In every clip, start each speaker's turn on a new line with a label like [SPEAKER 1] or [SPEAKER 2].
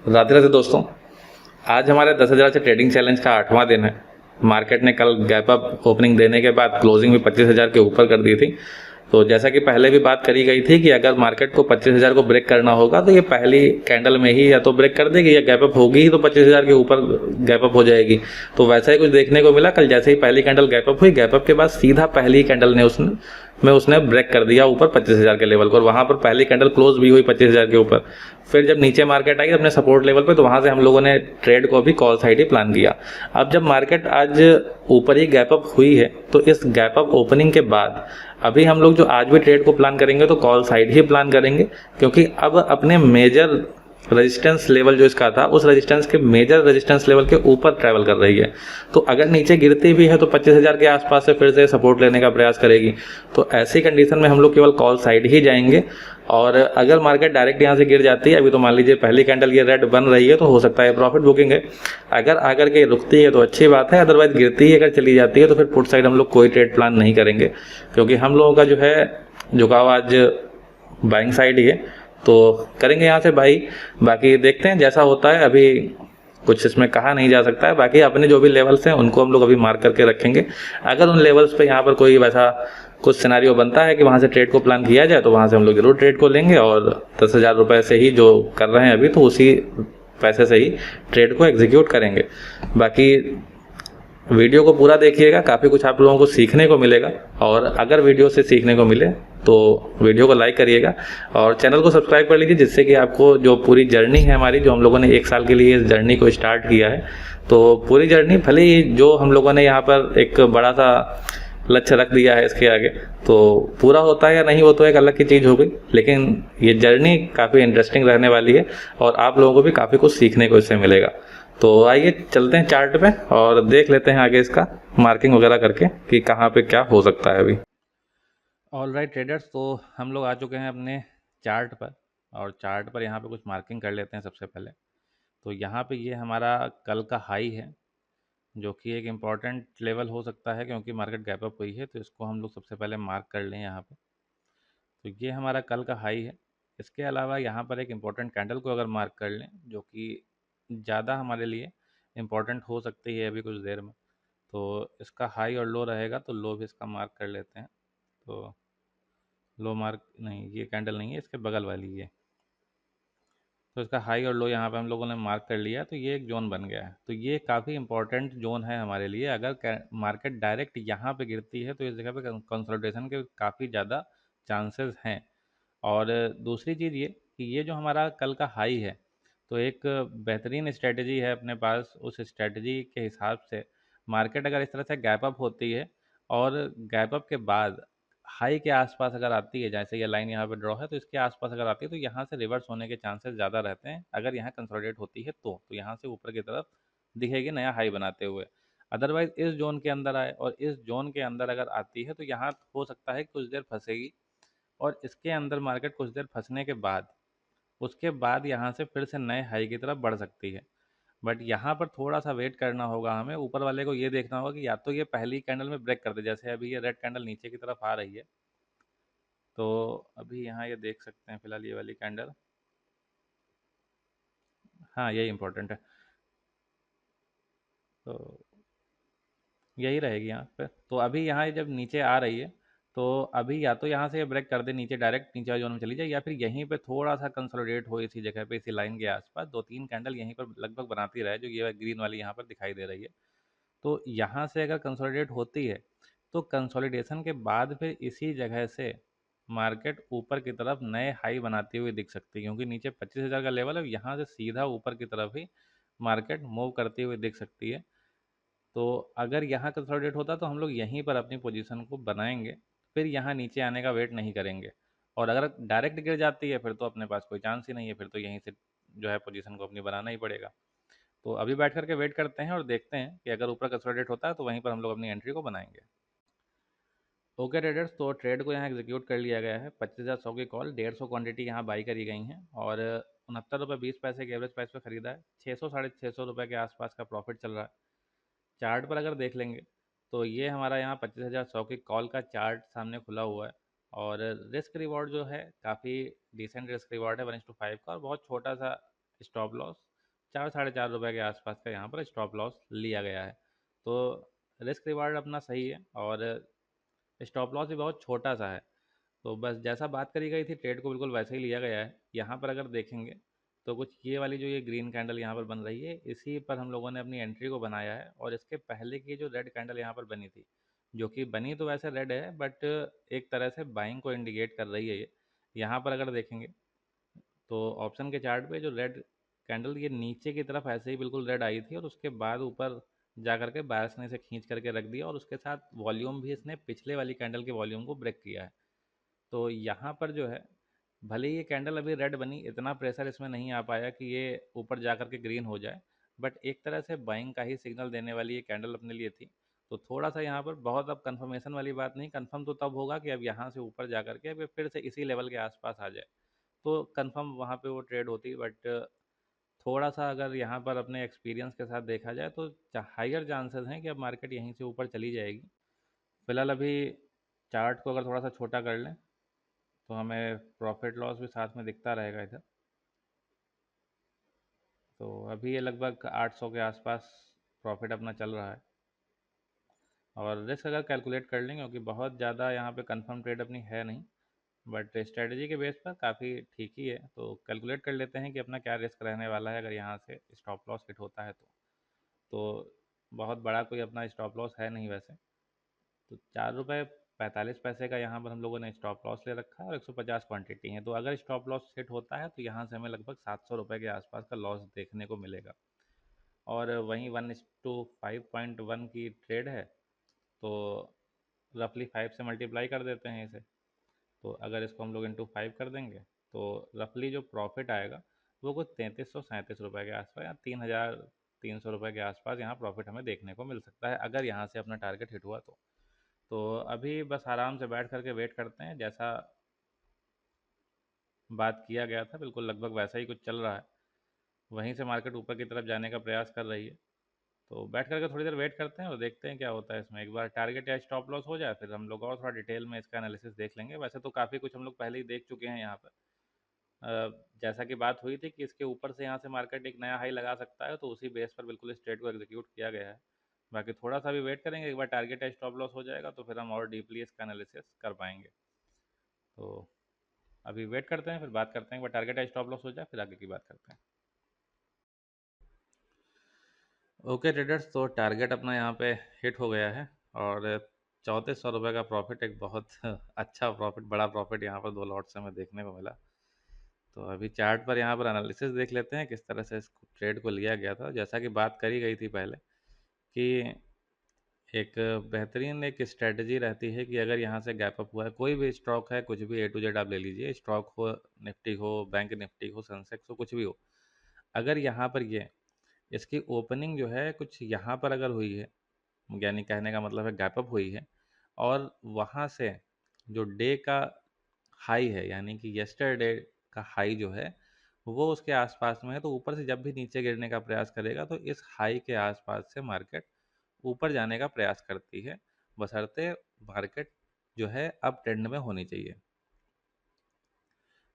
[SPEAKER 1] राधे राधे दोस्तों। आज हमारे 10,000 से ट्रेडिंग चैलेंज का 8वां दिन है। मार्केट ने कल गैप अप ओपनिंग देने के बाद क्लोजिंग भी 25,000 के ऊपर कर दी थी। तो जैसा कि पहले भी बात करी गई थी कि अगर मार्केट को 25,000 को ब्रेक करना होगा तो ये पहली कैंडल में ही या तो ब्रेक कर देगी या गैप अप होगी ही तो 25,000 के ऊपर गैप अप हो जाएगी। तो वैसा ही कुछ देखने को मिला। कल जैसे ही पहली कैंडल गैप अप हुई, गैप अप के बाद सीधा पहली कैंडल ने उसने ब्रेक कर दिया ऊपर 25,000 के लेवल को, और वहां पर पहली कैंडल क्लोज भी हुई 25,000 के ऊपर। फिर जब नीचे मार्केट आई अपने सपोर्ट लेवल पे, तो वहां से हम लोगों ने ट्रेड को भी कॉल साइड ही प्लान किया। अब जब मार्केट आज ऊपर ही गैप अप हुई है, तो इस गैप अप ओपनिंग के बाद अभी हम लोग जो आज भी ट्रेड को प्लान करेंगे तो कॉल साइड ही प्लान करेंगे, क्योंकि अब अपने मेजर रेजिस्टेंस लेवल जो इसका था, उस रेजिस्टेंस के मेजर रेजिस्टेंस लेवल के ऊपर ट्रैवल कर रही है। तो अगर नीचे गिरती भी है तो 25,000 के आसपास से फिर से सपोर्ट लेने का प्रयास करेगी। तो ऐसी कंडीशन में हम लोग केवल कॉल साइड ही जाएंगे। और अगर मार्केट डायरेक्ट यहाँ से गिर जाती है, अभी तो मान लीजिए पहली कैंडल ये रेड बन रही है, तो हो सकता है प्रॉफिट बुकिंग है। अगर आकर के रुकती है तो अच्छी बात है, अदरवाइज गिरती ही अगर चली जाती है तो फिर पुट साइड हम लोग कोई ट्रेड प्लान नहीं करेंगे, क्योंकि हम लोगों का जो है झुकाव आज बाइंग साइड ही है। तो करेंगे यहाँ से भाई। बाकी देखते हैं जैसा होता है, अभी कुछ इसमें कहा नहीं जा सकता है। बाकी अपने जो भी लेवल्स हैं उनको हम लोग अभी मार्क करके रखेंगे। अगर उन लेवल्स पे यहाँ पर कोई वैसा कुछ सिनारियो बनता है कि वहाँ से ट्रेड को प्लान किया जाए, तो वहाँ से हम लोग जरूर ट्रेड को लेंगे, और 10,000 रुपये से ही जो कर रहे हैं अभी, तो उसी पैसे से ही ट्रेड को एग्जीक्यूट करेंगे। बाकी वीडियो को पूरा देखिएगा, काफ़ी कुछ आप लोगों को सीखने को मिलेगा। और अगर वीडियो से सीखने को मिले तो वीडियो को लाइक करिएगा और चैनल को सब्सक्राइब कर लीजिए, जिससे कि आपको जो पूरी जर्नी है हमारी, जो हम लोगों ने 1 साल के लिए इस जर्नी को स्टार्ट किया है, तो पूरी जर्नी भले ही जो हम लोगों ने यहाँ पर एक बड़ा सा लक्ष्य रख दिया है इसके आगे, तो पूरा होता है या नहीं वो तो एक अलग की चीज़ हो गई, लेकिन ये जर्नी काफ़ी इंटरेस्टिंग रहने वाली है और आप लोगों को भी काफ़ी कुछ सीखने को इससे मिलेगा। तो आइए चलते हैं चार्ट पे और देख लेते हैं आगे इसका मार्किंग वगैरह करके कि कहाँ पे क्या हो सकता है अभी। ऑल राइट ट्रेडर्स, तो हम लोग आ चुके हैं अपने चार्ट पर, और चार्ट पर यहाँ पे कुछ मार्किंग कर लेते हैं सबसे पहले। तो यहाँ पे ये हमारा कल का हाई है, जो कि एक इम्पॉर्टेंट लेवल हो सकता है, क्योंकि मार्केट गैप अप हुई है, तो इसको हम लोग सबसे पहले मार्क कर लें यहाँ पे। तो ये हमारा कल का हाई है। इसके अलावा यहाँ पर एक इम्पॉर्टेंट कैंडल को अगर मार्क कर लें, जो कि ज़्यादा हमारे लिए इम्पॉर्टेंट हो सकती है अभी कुछ देर में, तो इसका हाई और लो रहेगा, तो लो भी इसका मार्क कर लेते हैं। तो लो मार्क नहीं, ये कैंडल नहीं है, इसके बगल वाली ये। तो इसका हाई और लो यहाँ पे हम लोगों ने मार्क कर लिया, तो ये एक जोन बन गया है। तो ये काफ़ी इंपॉर्टेंट जोन है हमारे लिए। अगर मार्केट डायरेक्ट यहाँ पे गिरती है तो इस जगह पे कंसोलिडेशन के काफ़ी ज़्यादा चांसेस हैं। और दूसरी चीज़ ये कि ये जो हमारा कल का हाई है, तो एक बेहतरीन स्ट्रेटजी है अपने पास। उस स्ट्रेटजी के हिसाब से मार्केट अगर इस तरह से गैप अप होती है और गैप अप के बाद हाई के आसपास अगर आती है, जैसे ये लाइन यहाँ पे ड्रॉ है, तो इसके आसपास अगर आती है तो यहाँ से रिवर्स होने के चांसेस ज़्यादा रहते हैं। अगर यहाँ कंसोलिडेट होती है तो यहाँ से ऊपर की तरफ दिखेगी नया हाई बनाते हुए। अदरवाइज इस जोन के अंदर आए और इस जोन के अंदर अगर आती है तो यहाँ हो सकता है कुछ देर फंसेगी, और इसके अंदर मार्केट कुछ देर फंसने के बाद उसके बाद यहाँ से फिर से नए हाई की तरफ बढ़ सकती है। बट यहाँ पर थोड़ा सा वेट करना होगा हमें। ऊपर वाले को ये देखना होगा कि या तो ये पहली कैंडल में ब्रेक कर दे, जैसे अभी ये रेड कैंडल नीचे की तरफ आ रही है, तो अभी यहाँ ये देख सकते हैं फिलहाल ये वाली कैंडल। हाँ, यही इंपॉर्टेंट है, तो यही रहेगी यहाँ पे। तो अभी यहाँ जब नीचे आ रही है, तो अभी या तो यहाँ से ब्रेक कर दे नीचे, डायरेक्ट नीचे वाले जोन में चली जाए, या फिर यहीं पे थोड़ा सा कंसोलिडेट हो इसी जगह पे, इसी लाइन के आसपास 2-3 कैंडल यहीं पर लगभग बनाती रहे, जो ये ग्रीन वाली यहाँ पर दिखाई दे रही है। तो यहाँ से अगर कंसोलिडेट होती है तो कंसोलिडेशन के बाद फिर इसी जगह से मार्केट ऊपर की तरफ नए हाई बनाती हुई दिख सकती है, क्योंकि नीचे 25,000 का लेवल है, यहाँ से सीधा ऊपर की तरफ ही मार्केट मूव करती हुई दिख सकती है। तो अगर यहाँ कंसोलिडेट होता तो हम लोग यहीं पर अपनी पोजीशन को बनाएंगे, फिर यहाँ नीचे आने का वेट नहीं करेंगे। और अगर डायरेक्ट गिर जाती है फिर तो अपने पास कोई चांस ही नहीं है, फिर तो यहीं से जो है पोजीशन को अपनी बनाना ही पड़ेगा। तो अभी बैठ करके वेट करते हैं और देखते हैं कि अगर ऊपर कंसोलिडेट होता है तो वहीं पर हम लोग अपनी एंट्री को बनाएंगे। ओके ट्रेडर्स, तो ट्रेड को यहाँ एग्जीक्यूट कर लिया गया है। 25,100 की कॉल, 150 क्वांटिटी यहाँ बाई करी गई हैं, और 69 रुपये 20 पैसे के एवरेज प्राइस पे खरीदा है। 600 650 रुपये के आसपास का प्रॉफिट चल रहा है। चार्ट पर अगर देख लेंगे तो ये हमारा यहाँ 25,100 की कॉल का चार्ट सामने खुला हुआ है, और रिस्क रिवॉर्ड जो है काफ़ी डिसेंट रिस्क रिवॉर्ड है 1:5 का, और बहुत छोटा सा स्टॉप लॉस ₹4 साढ़े ₹4 के आसपास का यहाँ पर स्टॉप लॉस लिया गया है। तो रिस्क रिवार्ड अपना सही है और स्टॉप लॉस भी बहुत छोटा सा है। तो बस जैसा बात करी गई थी ट्रेड को बिल्कुल वैसे ही लिया गया है। यहाँ पर अगर देखेंगे तो कुछ ये वाली जो ये ग्रीन कैंडल यहाँ पर बन रही है, इसी पर हम लोगों ने अपनी एंट्री को बनाया है। और इसके पहले की जो रेड कैंडल यहाँ पर बनी थी, जो कि बनी तो वैसे रेड है बट एक तरह से बाइंग को इंडिकेट कर रही है ये। यहाँ पर अगर देखेंगे तो ऑप्शन के चार्ट पे जो रेड कैंडल ये नीचे की तरफ ऐसे ही बिल्कुल रेड आई थी और उसके बाद ऊपर जा करके बायर्स ने इसे खींच करके रख दिया और उसके साथ वॉल्यूम भी इसने पिछले वाली कैंडल के वॉल्यूम को ब्रेक किया है। तो यहाँ पर जो है, भले ही ये कैंडल अभी रेड बनी, इतना प्रेशर इसमें नहीं आ पाया कि ये ऊपर जा करके ग्रीन हो जाए, बट एक तरह से बाइंग का ही सिग्नल देने वाली ये कैंडल अपने लिए थी। तो थोड़ा सा यहाँ पर बहुत अब कंफर्मेशन वाली बात नहीं, कंफर्म तो तब होगा कि अब यहाँ से ऊपर जा करके अब ये फिर से इसी लेवल के आसपास आ जाए, तो कंफर्म वहाँ पे वो ट्रेड होती। बट थोड़ा सा अगर यहाँ पर अपने एक्सपीरियंस के साथ देखा जाए तो हाइयर चांसेस हैं कि अब मार्केट यहीं से ऊपर चली जाएगी। फिलहाल अभी चार्ट को अगर थोड़ा सा छोटा कर लें तो हमें प्रॉफिट लॉस भी साथ में दिखता रहेगा इधर। तो अभी ये लगभग 800 के आसपास प्रॉफिट अपना चल रहा है। और रिस्क अगर कैलकुलेट कर लेंगे, क्योंकि बहुत ज़्यादा यहाँ पे कंफर्म ट्रेड अपनी है नहीं, बट स्ट्रेटजी के बेस पर काफ़ी ठीक ही है। तो कैलकुलेट कर लेते हैं कि अपना क्या रिस्क रहने वाला है अगर यहाँ से स्टॉप लॉस हिट होता है तो बहुत बड़ा कोई अपना स्टॉप लॉस है नहीं वैसे। तो ₹4.45 का यहाँ पर हम लोगों ने स्टॉप लॉस ले रखा है और 150 क्वांटिटी है। तो अगर स्टॉप लॉस हिट होता है तो यहाँ से हमें लगभग ₹700 के आसपास का लॉस देखने को मिलेगा। और वहीं 1:5.1 की ट्रेड है, तो रफली 5 से मल्टीप्लाई कर देते हैं इसे। तो अगर इसको हम लोग इंटू 5 कर देंगे तो रफली जो प्रॉफिट आएगा वो कुछ ₹3337 के आसपास या ₹3300 के आसपास यहाँ प्रॉफिट हमें देखने को मिल सकता है, अगर यहाँ से अपना टारगेट हिट हुआ तो अभी बस आराम से बैठ करके वेट करते हैं। जैसा बात किया गया था बिल्कुल लगभग वैसा ही कुछ चल रहा है, वहीं से मार्केट ऊपर की तरफ जाने का प्रयास कर रही है। तो बैठ करके थोड़ी देर वेट करते हैं और देखते हैं क्या होता है इसमें। एक बार टारगेट या स्टॉप लॉस हो जाए फिर हम लोग और थोड़ा डिटेल में इसका एनालिसिस देख लेंगे। वैसे तो काफ़ी कुछ हम लोग पहले ही देख चुके हैं यहाँ पर। जैसा कि बात हुई थी कि इसके ऊपर से यहाँ से मार्केट एक नया हाई लगा सकता है, तो उसी बेस पर बिल्कुल इस ट्रेड को एग्जीक्यूट किया गया है। बाकी थोड़ा सा भी वेट करेंगे, एक बार टारगेट या स्टॉप लॉस हो जाएगा तो फिर हम और डीपली इसका एनालिसिस कर पाएंगे। तो अभी वेट करते हैं, फिर बात करते हैं। एक बार टारगेट या स्टॉप लॉस हो जाए फिर आगे की बात करते हैं। ओके ट्रेडर्स, तो टारगेट अपना यहाँ पे हिट हो गया है और ₹3400 का प्रॉफिट, एक बहुत अच्छा प्रॉफिट, बड़ा प्रॉफिट यहाँ पर 2 लॉट से हमें देखने को मिला। तो अभी चार्ट पर यहाँ पर एनालिसिस देख लेते हैं किस तरह से इस ट्रेड को लिया गया था। जैसा कि बात करी गई थी पहले कि एक बेहतरीन एक स्ट्रेटजी रहती है कि अगर यहाँ से गैप अप हुआ है, कोई भी स्टॉक है, कुछ भी ए टू जेड आप ले लीजिए, स्टॉक हो, निफ्टी हो, बैंक निफ्टी हो, सेंसेक्स हो, कुछ भी हो, अगर यहाँ पर ये इसकी ओपनिंग जो है कुछ यहाँ पर अगर हुई है, यानी कहने का मतलब है गैप अप हुई है, और वहाँ से जो डे का हाई है यानी कि यस्टरडे का हाई जो है वो उसके आसपास में है, तो ऊपर से जब भी नीचे गिरने का प्रयास करेगा तो इस हाई के आसपास से मार्केट ऊपर जाने का प्रयास करती है, बशर्ते मार्केट जो है अप ट्रेंड में होनी चाहिए।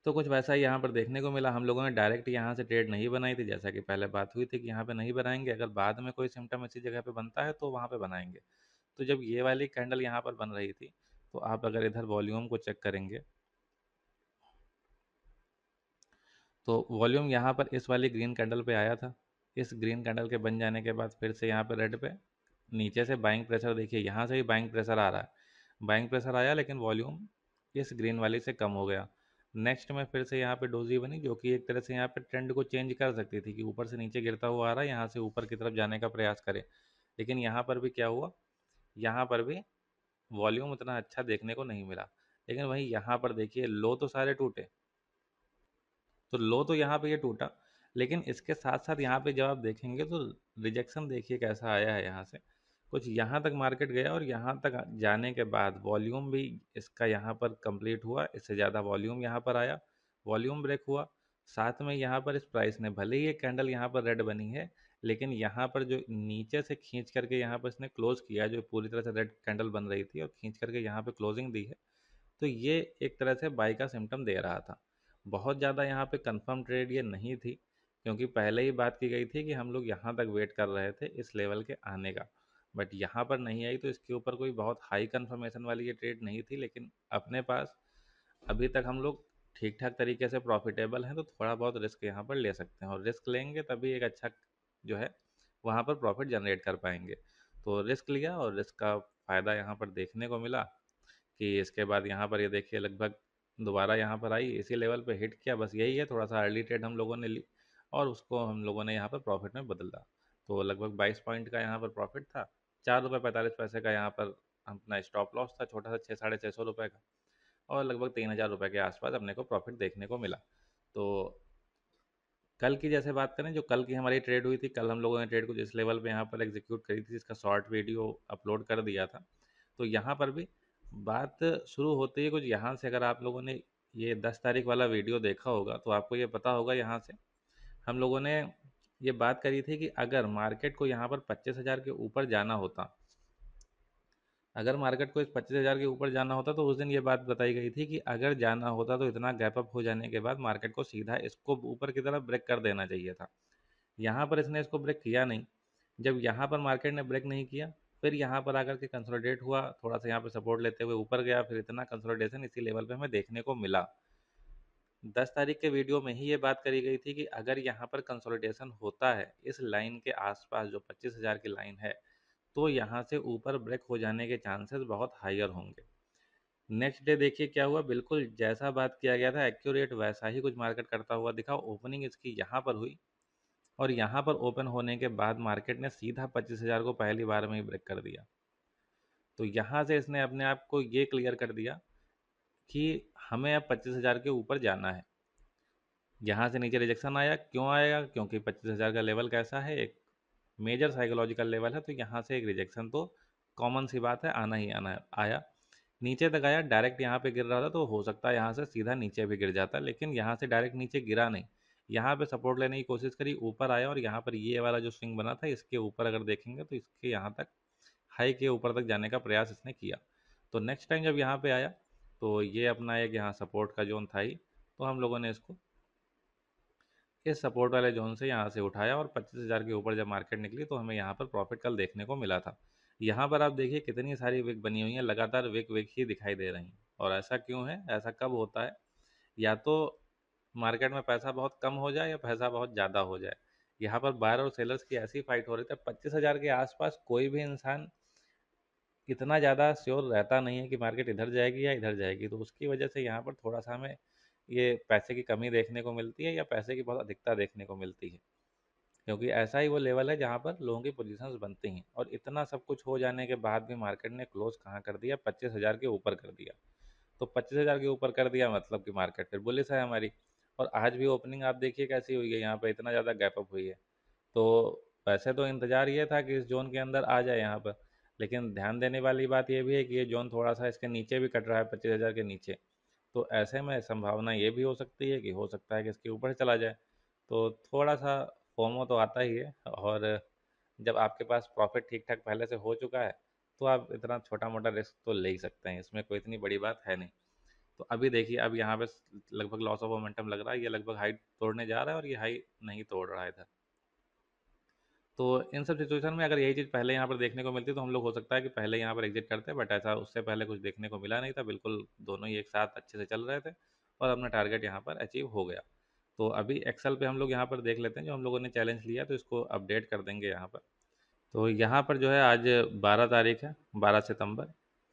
[SPEAKER 1] तो कुछ वैसा ही यहाँ पर देखने को मिला। हम लोगों ने डायरेक्ट यहाँ से ट्रेड नहीं बनाई थी, जैसा कि पहले बात हुई थी कि यहाँ पे नहीं बनाएंगे, अगर बाद में कोई सिम्टम इसी जगह पे बनता है तो वहाँ पे बनाएंगे। तो जब ये वाली कैंडल यहाँ पर बन रही थी तो आप अगर इधर वॉल्यूम को चेक करेंगे तो वॉल्यूम यहाँ पर इस वाली ग्रीन कैंडल पे आया था। इस ग्रीन कैंडल के बन जाने के बाद फिर से यहाँ पे रेड पे नीचे से बाइंग प्रेशर, देखिए यहाँ से भी बाइंग प्रेशर आ रहा है, बाइंग प्रेशर आया लेकिन वॉल्यूम इस ग्रीन वाली से कम हो गया। नेक्स्ट में फिर से यहाँ पे डोजी बनी जो कि एक तरह से यहाँ पे ट्रेंड को चेंज कर सकती थी कि ऊपर से नीचे गिरता हुआ आ रहा है, यहाँ से ऊपर की तरफ जाने का प्रयास करे। लेकिन यहाँ पर भी क्या हुआ, यहाँ पर भी वॉल्यूम उतना अच्छा देखने को नहीं मिला। लेकिन वहीं यहाँ पर देखिए लो तो सारे टूटे, तो लो तो यहाँ पे ये टूटा, लेकिन इसके साथ साथ यहाँ पे जब आप देखेंगे तो रिजेक्शन देखिए कैसा आया है। यहाँ से कुछ यहाँ तक मार्केट गया और यहाँ तक जाने के बाद वॉल्यूम भी इसका यहाँ पर कंप्लीट हुआ, इससे ज़्यादा वॉल्यूम यहाँ पर आया, वॉल्यूम ब्रेक हुआ। साथ में यहाँ पर इस प्राइस ने, भले ही ये कैंडल यहाँ पर रेड बनी है, लेकिन यहाँ पर जो नीचे से खींच करके यहाँ पर इसने क्लोज किया, जो पूरी तरह से रेड कैंडल बन रही थी और खींच करके यहाँ पे क्लोजिंग दी है, तो ये एक तरह से बाई का सिम्टम दे रहा था। बहुत ज़्यादा यहाँ पे कंफर्म ट्रेड ये नहीं थी, क्योंकि पहले ही बात की गई थी कि हम लोग यहाँ तक वेट कर रहे थे इस लेवल के आने का, बट यहाँ पर नहीं आई, तो इसके ऊपर कोई बहुत हाई कंफर्मेशन वाली ये ट्रेड नहीं थी। लेकिन अपने पास अभी तक हम लोग ठीक ठाक तरीके से प्रॉफिटेबल हैं, तो थोड़ा बहुत रिस्क यहाँ पर ले सकते हैं, और रिस्क लेंगे तभी एक अच्छा जो है वहाँ पर प्रॉफिट जनरेट कर पाएंगे। तो रिस्क लिया और रिस्क का फ़ायदा यहाँ पर देखने को मिला कि इसके बाद यहाँ पर ये देखिए लगभग दोबारा यहाँ पर आई, इसी लेवल पे हिट किया। बस यही है, थोड़ा सा अर्ली ट्रेड हम लोगों ने ली और उसको हम लोगों ने यहाँ पर प्रॉफिट में बदला। तो लगभग 22 पॉइंट का यहाँ पर प्रॉफिट था, 4 रुपये 45 पैसे का यहाँ पर अपना स्टॉप लॉस था, छोटा सा 600 साढ़े 600 रुपये का, और लगभग 3,000 रुपये के आसपास अपने को प्रॉफिट देखने को मिला। तो कल की जैसे बात करें, जो कल की हमारी ट्रेड हुई थी, कल हम लोगों ने ट्रेड को जिस लेवल पे यहाँ पर एग्जीक्यूट करी थी, जिसका शॉर्ट वीडियो अपलोड कर दिया था, तो यहाँ पर भी बात शुरू होती है कुछ यहाँ से। अगर आप लोगों ने ये 10 तारीख वाला वीडियो देखा होगा तो आपको ये पता होगा, यहाँ से हम लोगों ने ये बात करी थी कि अगर मार्केट को यहाँ पर 25,000 के ऊपर जाना होता, अगर मार्केट को इस 25,000 के ऊपर जाना होता, तो उस दिन ये बात बताई गई थी कि अगर जाना होता तो इतना गैप अप हो जाने के बाद मार्केट को सीधा इसको ऊपर की तरफ ब्रेक कर देना चाहिए था। यहाँ पर इसने इसको ब्रेक किया नहीं। जब यहाँ पर मार्केट ने ब्रेक नहीं किया, फिर यहाँ पर आकर के कंसोलिडेट हुआ, थोड़ा सा यहाँ पे सपोर्ट लेते हुए ऊपर गया, फिर इतना कंसोलिडेशन इसी लेवल पे हमें देखने को मिला। 10 तारीख के वीडियो में ही ये बात करी गई थी कि अगर यहाँ पर कंसोलिडेशन होता है इस लाइन के आसपास, जो 25,000 की लाइन है, तो यहाँ से ऊपर ब्रेक हो जाने के चांसेस बहुत हायर होंगे। नेक्स्ट डे देखिए क्या हुआ, बिल्कुल जैसा बात किया गया था एक्यूरेट वैसा ही कुछ मार्केट करता हुआ दिखा। ओपनिंग इसकी यहाँ पर हुई, और यहाँ पर ओपन होने के बाद मार्केट ने सीधा 25,000 को पहली बार में ही ब्रेक कर दिया। तो यहाँ से इसने अपने आप को ये क्लियर कर दिया कि हमें अब 25,000 के ऊपर जाना है। यहाँ से नीचे रिजेक्शन आया, क्यों आएगा? क्योंकि 25,000 का लेवल कैसा है, एक मेजर साइकोलॉजिकल लेवल है, तो यहाँ से एक रिजेक्शन तो कॉमन सी बात है, आना ही आना है। आया, नीचे तक आया, डायरेक्ट यहाँ पे गिर रहा था, तो हो सकता है यहाँ से सीधा नीचे भी गिर जाता, लेकिन यहाँ से डायरेक्ट नीचे गिरा नहीं। यहाँ पे सपोर्ट लेने की कोशिश करी, ऊपर आया, और यहाँ पर ये वाला जो स्विंग बना था, इसके ऊपर अगर देखेंगे तो इसके यहाँ तक हाई के ऊपर तक जाने का प्रयास इसने किया। तो नेक्स्ट टाइम जब यहाँ पे आया, तो ये अपना एक यहाँ सपोर्ट का जोन था ही, तो हम लोगों ने इसको इस सपोर्ट वाले जोन से यहाँ से उठाया, और 25,000 के ऊपर जब मार्केट निकली तो हमें यहाँ पर प्रॉफिट कल देखने को मिला था। यहाँ पर आप देखिए कितनी सारी विक बनी हुई हैं, लगातार विक विक ही दिखाई दे रही हैं। और ऐसा क्यों है, ऐसा कब होता है? या तो मार्केट में पैसा बहुत कम हो जाए या पैसा बहुत ज़्यादा हो जाए। यहाँ पर बायर और सेलर्स की ऐसी फाइट हो रही थी, 25,000 के आसपास कोई भी इंसान इतना ज़्यादा श्योर रहता नहीं है कि मार्केट इधर जाएगी या इधर जाएगी, तो उसकी वजह से यहाँ पर थोड़ा सा हमें ये पैसे की कमी देखने को मिलती है, या पैसे की बहुत अधिकता देखने को मिलती है। क्योंकि ऐसा ही वो लेवल है जहाँ पर लोगों की पोजीशंस बनती हैं, और इतना सब कुछ हो जाने के बाद भी मार्केट ने क्लोज कहाँ कर दिया, 25,000 के ऊपर कर दिया। तो 25,000 के ऊपर कर दिया मतलब कि मार्केट फिर बुलिश है हमारी। और आज भी ओपनिंग आप देखिए कैसी हुई है, यहाँ पे इतना ज़्यादा गैप अप हुई है। तो वैसे तो इंतज़ार ये था कि इस जोन के अंदर आ जाए यहाँ पर, लेकिन ध्यान देने वाली बात ये भी है कि ये जोन थोड़ा सा इसके नीचे भी कट रहा है, 25,000 के नीचे। तो ऐसे में संभावना ये भी हो सकती है कि हो सकता है कि इसके ऊपर चला जाए। तो थोड़ा सा फोमो तो आता ही है, और जब आपके पास प्रॉफिट ठीक ठाक पहले से हो चुका है, तो आप इतना छोटा मोटा रिस्क तो ले ही सकते हैं, इसमें कोई इतनी बड़ी बात है नहीं। तो अभी देखिए, अब यहाँ पे लगभग लॉस ऑफ मोमेंटम लग रहा है, ये लगभग हाई तोड़ने जा रहा है, और ये हाई नहीं तोड़ रहा है इधर। तो इन सब सिचुएशन में अगर यही चीज़ पहले यहाँ पर देखने को मिलती, तो हम लोग हो सकता है कि पहले यहाँ पर एग्जिट करते, बट ऐसा उससे पहले कुछ देखने को मिला नहीं था। बिल्कुल दोनों ही एक साथ अच्छे से चल रहे थे, और अपना टारगेट यहाँ पर अचीव हो गया। तो अभी एक्सेल पे हम लोग यहाँ पर देख लेते हैं, जो हम लोगों ने चैलेंज लिया, तो इसको अपडेट कर देंगे यहाँ पर। तो यहाँ पर जो है आज 12 तारीख है, 12 सितंबर,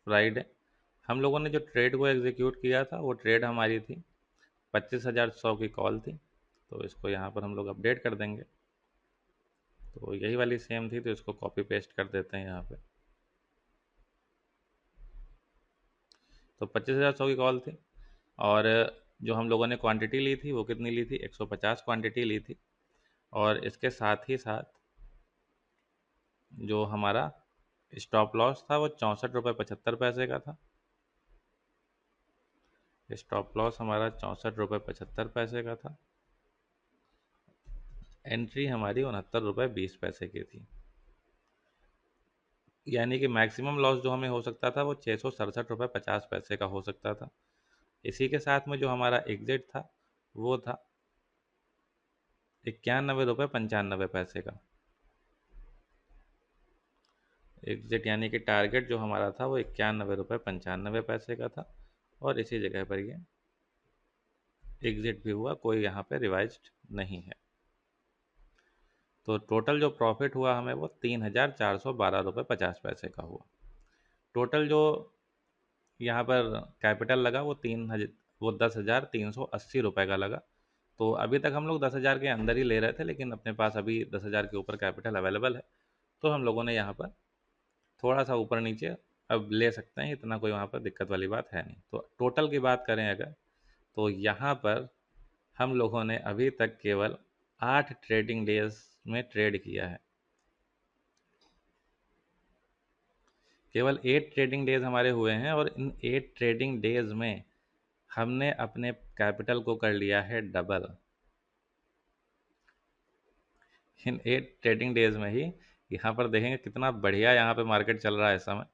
[SPEAKER 1] फ्राइडे। हम लोगों ने जो ट्रेड को एग्जीक्यूट किया था, वो ट्रेड हमारी थी 25,100 की कॉल थी। तो इसको यहाँ पर हम लोग अपडेट कर देंगे। तो यही वाली सेम थी, तो इसको कॉपी पेस्ट कर देते हैं यहाँ पे। तो 25,100 की कॉल थी, और जो हम लोगों ने क्वांटिटी ली थी वो कितनी ली थी, 150 क्वांटिटी ली थी। और इसके साथ ही साथ जो हमारा स्टॉप लॉस था वो 64 रुपये 75 पैसे का था। स्टॉप लॉस हमारा 64 रुपये 75 पैसे का था। एंट्री हमारी 69 रुपये 20 पैसे की थी। यानी कि मैक्सिमम लॉस जो हमें हो सकता था वो 667 रुपये 50 पैसे का हो सकता था। इसी के साथ में जो हमारा एग्जिट था वो था ₹91.95 का। एग्जिट यानी कि टारगेट जो हमारा था वो ₹91.95 का था, और इसी जगह पर ये एग्जिट भी हुआ, कोई यहाँ पे रिवाइज्ड नहीं है। तो टोटल जो प्रॉफिट हुआ हमें वो ₹3,412.50 का हुआ। टोटल जो यहाँ पर कैपिटल लगा वो 10,380 रुपये का लगा। तो अभी तक हम लोग 10,000 के अंदर ही ले रहे थे, लेकिन अपने पास अभी 10,000 के ऊपर कैपिटल अवेलेबल है, तो हम लोगों ने यहाँ पर थोड़ा सा ऊपर नीचे अब ले सकते हैं, इतना कोई वहाँ पर दिक्कत वाली बात है नहीं। तो टोटल की बात करें अगर, तो यहाँ पर हम लोगों ने अभी तक केवल 8 ट्रेडिंग डेज में ट्रेड किया है। केवल 8 ट्रेडिंग डेज हमारे हुए हैं, और इन 8 ट्रेडिंग डेज में हमने अपने कैपिटल को कर लिया है डबल। इन 8 ट्रेडिंग डेज में ही यहाँ पर देखेंगे कितना बढ़िया यहाँ पे मार्केट चल रहा है इस समय।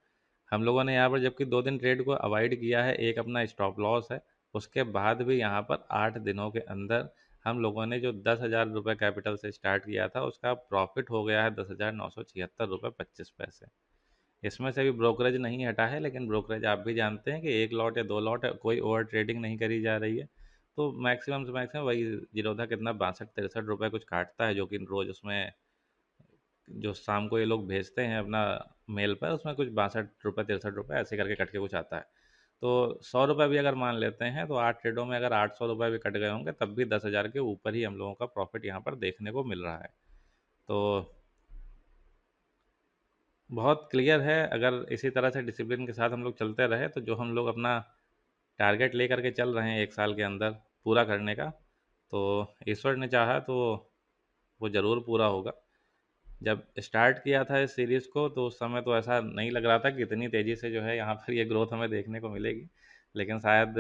[SPEAKER 1] हम लोगों ने यहाँ पर जबकि 2 दिन ट्रेड को अवॉइड किया है, एक अपना स्टॉप लॉस है, उसके बाद भी यहाँ पर 8 दिनों के अंदर हम लोगों ने जो 10,000 रुपये कैपिटल से स्टार्ट किया था उसका प्रॉफिट हो गया है 10,976 रुपये 25 पैसे। इसमें से भी ब्रोकरेज नहीं हटा है, लेकिन ब्रोकरेज आप भी जानते हैं कि 1 लॉट या 2 लॉट, कोई ओवर ट्रेडिंग नहीं करी जा रही है। तो मैक्सिमम से मैक्सिमम वही जीरोधा कितना 62-63 रुपये कुछ काटता है, जो कि रोज़ उसमें जो शाम को ये लोग भेजते हैं अपना मेल पर, उसमें कुछ 62 रुपये 63 रुपये ऐसे करके कट के कुछ आता है। तो 100 रुपये भी अगर मान लेते हैं तो 8 ट्रेडों में अगर 800 रुपये भी कट गए होंगे तब भी 10,000 के ऊपर ही हम लोगों का प्रॉफिट यहाँ पर देखने को मिल रहा है। तो बहुत क्लियर है, अगर इसी तरह से डिसिप्लिन के साथ हम लोग चलते रहे तो जो हम लोग अपना टारगेट लेकर के चल रहे हैं 1 साल के अंदर पूरा करने का, तो ईश्वर ने चाहा तो वो ज़रूर पूरा होगा। जब स्टार्ट किया था इस सीरीज़ को तो उस समय तो ऐसा नहीं लग रहा था कि इतनी तेज़ी से जो है यहाँ पर ये ग्रोथ हमें देखने को मिलेगी, लेकिन शायद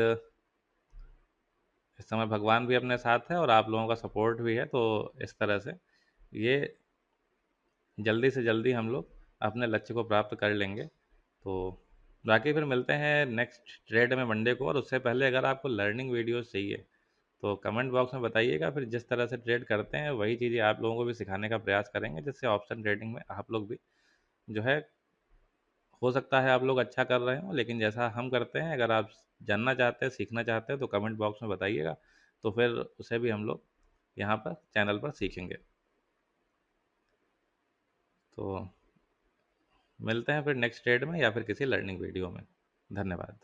[SPEAKER 1] इस समय भगवान भी अपने साथ है और आप लोगों का सपोर्ट भी है, तो इस तरह से ये जल्दी से जल्दी हम लोग अपने लक्ष्य को प्राप्त कर लेंगे। तो बाकी फिर मिलते हैं नेक्स्ट ट्रेड में मंडे को, और उससे पहले अगर आपको लर्निंग वीडियोस चाहिए तो कमेंट बॉक्स में बताइएगा, फिर जिस तरह से ट्रेड करते हैं वही चीज़ें आप लोगों को भी सिखाने का प्रयास करेंगे, जिससे ऑप्शन ट्रेडिंग में आप लोग भी जो है, हो सकता है आप लोग अच्छा कर रहे हो, लेकिन जैसा हम करते हैं अगर आप जानना चाहते हैं, सीखना चाहते हैं तो कमेंट बॉक्स में बताइएगा, तो फिर उसे भी हम लोग यहाँ पर चैनल पर सीखेंगे। तो मिलते हैं फिर नेक्स्ट ट्रेड में या फिर किसी लर्निंग वीडियो में। धन्यवाद।